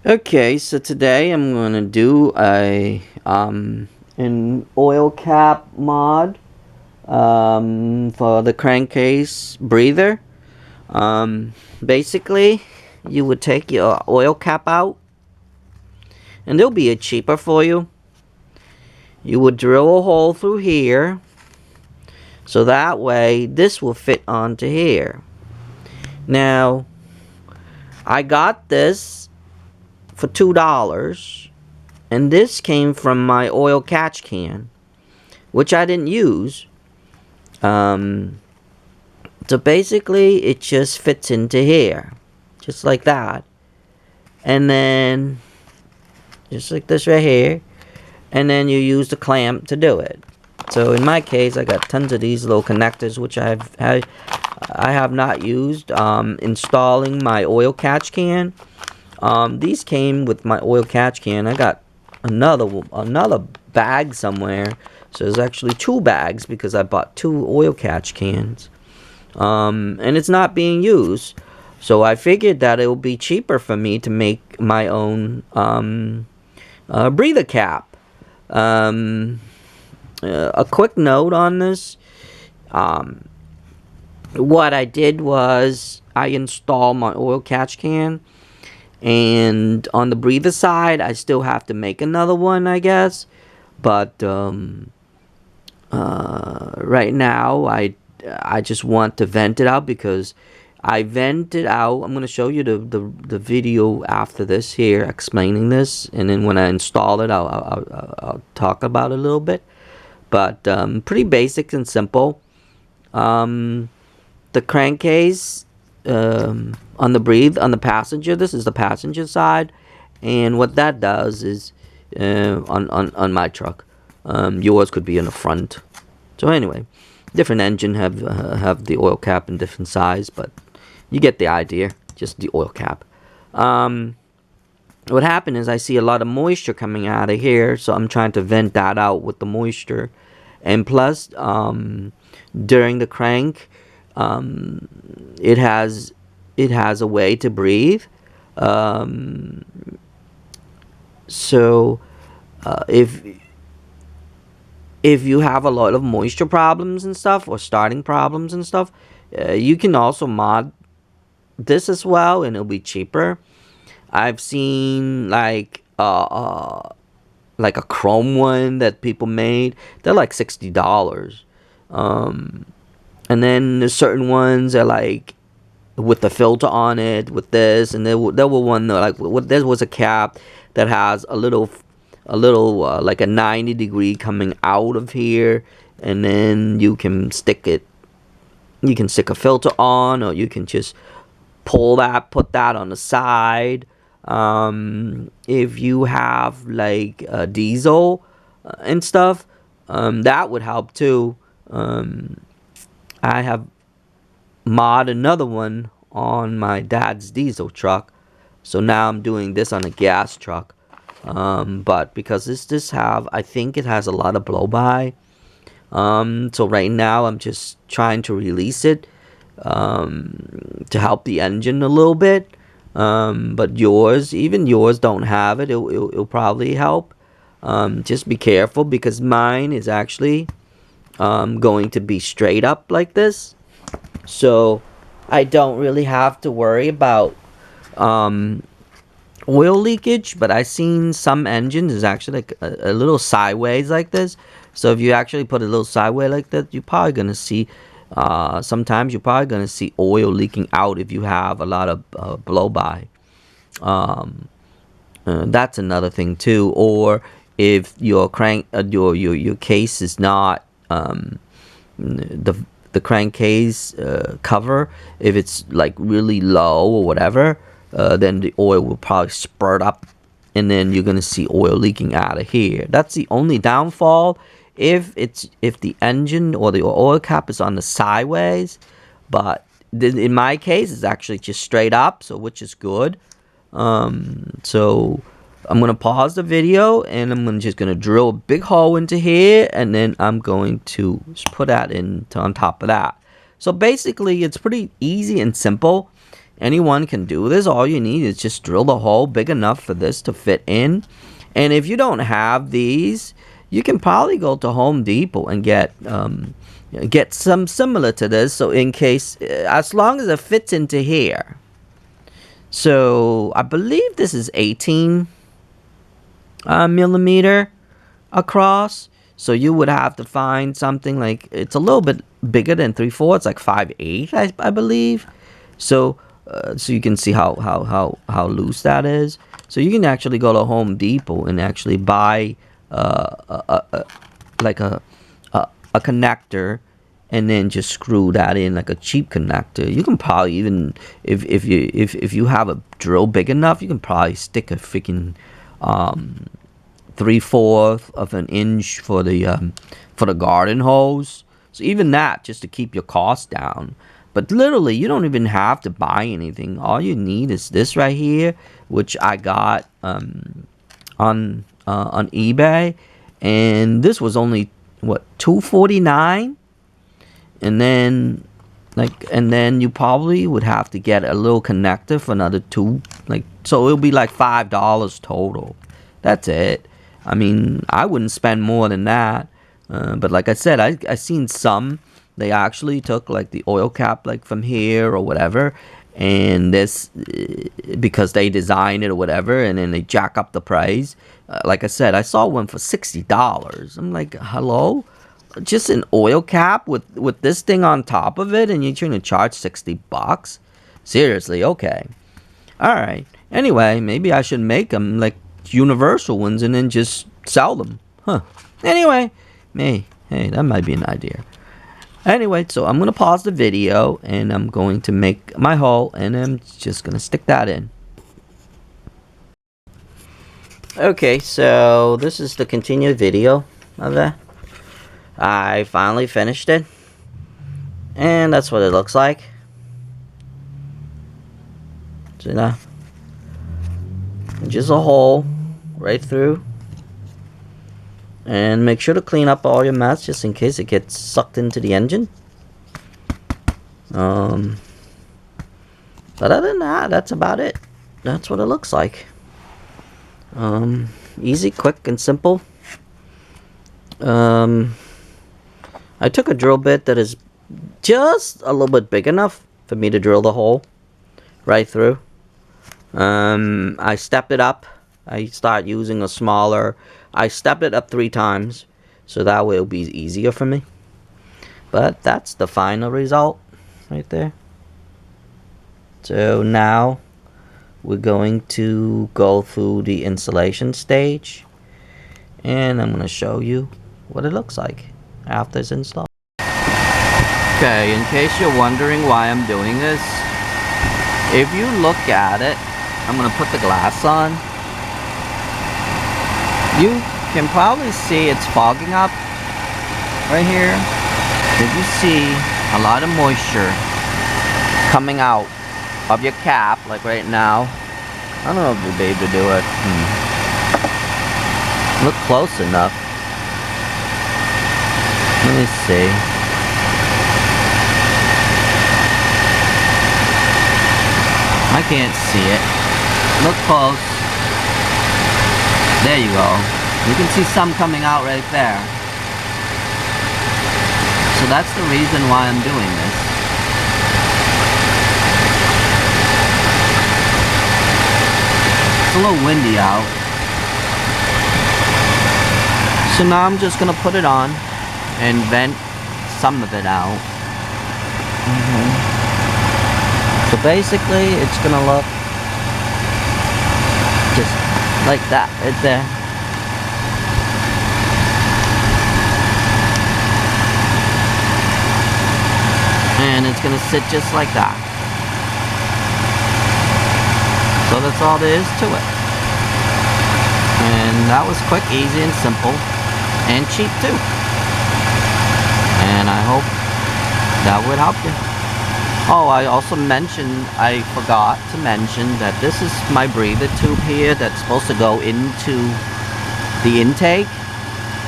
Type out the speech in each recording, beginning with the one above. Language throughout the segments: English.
Okay, so today I'm gonna do an oil cap mod for the crankcase breather. Basically, you would take your oil cap out, and it'll be cheaper for you. You would drill a hole through here, so that way this will fit onto here. Now, I got this for $2. And this came from my oil catch can, which I didn't use. So basically, it just fits into here, just like that. And then, just like this right here. And then you use the clamp to do it. So in my case, I got tons of these little connectors, which I have not used. Installing my oil catch can. These came with my oil catch can. I got another bag somewhere, so there's actually two bags because I bought two oil catch cans, and it's not being used, so I figured that it would be cheaper for me to make my own breather cap. A quick note on this, what I did was I installed my oil catch can. And on the breather side, I still have to make another one, I guess. But right now, I just want to vent it out because I vent it out. I'm gonna show you the video after this here explaining this, and then when I install it, I'll talk about it a little bit. But pretty basic and simple. The crankcase. On the passenger, this is the passenger side, and what that does is on my truck, yours could be in the front. So anyway, different engine have the oil cap in different size, but you get the idea. Just the oil cap. What happened is I see a lot of moisture coming out of here, so I'm trying to vent that out with the moisture, and plus during the crank. It has a way to breathe. So if you have a lot of moisture problems and stuff, or starting problems and stuff, you can also mod this as well, and it'll be cheaper. I've seen like a chrome one that people made. They're like $60. And then there's certain ones that like with the filter on it, with this, and there were one that like there was a cap that has a little like a 90-degree coming out of here, and then you can stick it. You can stick a filter on, or you can just put that on the side. If you have like a diesel and stuff, that would help too. I have mod another one on my dad's diesel truck, so now I'm doing this on a gas truck. But because I think it has a lot of blow by. So right now I'm just trying to release it to help the engine a little bit. But even yours don't have it. It'll probably help. Just be careful because mine is actually going to be straight up like this, so I don't really have to worry about oil leakage. But I've seen some engines is actually like a little sideways like this, so if you actually put a little sideways like that, you're probably gonna see sometimes you're probably gonna see oil leaking out if you have a lot of blow by. That's another thing too. Or if your your case is not the crankcase cover, if it's like really low or whatever, then the oil will probably spurt up, and then you're gonna see oil leaking out of here. That's the only downfall if the engine or the oil cap is on the sideways. But in my case, it's actually just straight up, so which is good. So I'm gonna pause the video, and I'm just gonna drill a big hole into here, and then I'm going to put that on top of that. So basically, it's pretty easy and simple. Anyone can do this. All you need is just drill the hole big enough for this to fit in. And if you don't have these, you can probably go to Home Depot and get some similar to this. So in case, as long as it fits into here. So I believe this is 18 millimeter across. So you would have to find something like, it's a little bit bigger than 3/4, like 5/8, I believe. So you can see how loose that is. So you can actually go to Home Depot and actually buy like a connector, and then just screw that in like a cheap connector. You can probably even, if you have a drill big enough, you can probably stick a freaking 3/4 of an inch for the garden hose. So even that, just to keep your costs down. But literally, you don't even have to buy anything. All you need is this right here, which I got on eBay, and this was only what, $2.49, and then you probably would have to get a little connector for another $2, so it'll be like $5 total. That's it. I mean, I wouldn't spend more than that. But like I said, I seen some. They actually took like the oil cap like from here or whatever, and this, because they designed it or whatever, and then they jack up the price. Like I said, I saw one for $60. I'm like, hello? Just an oil cap with this thing on top of it, and you're trying to charge $60? Seriously? Okay. Alright. Anyway, maybe I should make them like universal ones and then just sell them. Huh. Anyway, hey, that might be an idea. Anyway, so I'm going to pause the video, and I'm going to make my hole, and I'm just going to stick that in. Okay, so this is the continued video of that. I finally finished it, and that's what it looks like. See that? Just a hole right through. And make sure to clean up all your mess just in case it gets sucked into the engine. But other than that, that's about it. That's what it looks like. Easy, quick, and simple. I took a drill bit that is just a little bit big enough for me to drill the hole right through. I stepped it up. I start using a smaller. I stepped it up 3 times, so that way it'll be easier for me. But that's the final result right there. So now we're going to go through the installation stage, and I'm going to show you what it looks like after it's installed. Okay, in case you're wondering why I'm doing this, if you look at it, I'm going to put the glass on. You can probably see it's fogging up right here. If you see a lot of moisture coming out of your cap, like right now, I don't know if you'll be able to do it. Look close enough. Let me see. I can't see it. Look close. There you go. You can see some coming out right there. So that's the reason why I'm doing this. It's a little windy out. So now I'm just going to put it on and vent some of it out. So basically it's going to look just like that right there. And it's gonna sit just like that. So that's all there is to it. And that was quick, easy, and simple, and cheap too. And I hope that would help you. Oh, I also mentioned, I forgot to mention that this is my breather tube here that's supposed to go into the intake.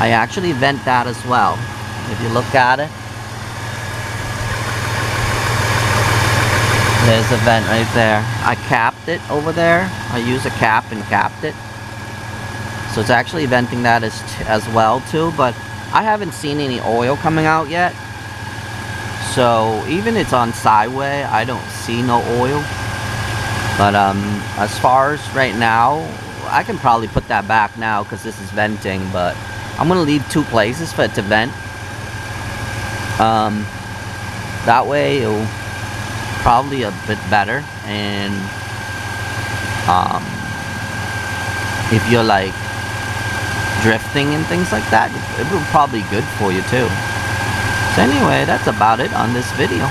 I actually vent that as well. If you look at it. There's a vent right there. I capped it over there. I used a cap and capped it. So it's actually venting that as well too, but I haven't seen any oil coming out yet. So even it's on sideway, I don't see no oil. But as far as right now, I can probably put that back now because this is venting, but I'm gonna leave 2 places for it to vent. That way it'll probably a bit better, and if you're like drifting and things like that, it will probably be good for you too. So anyway, that's about it on this video.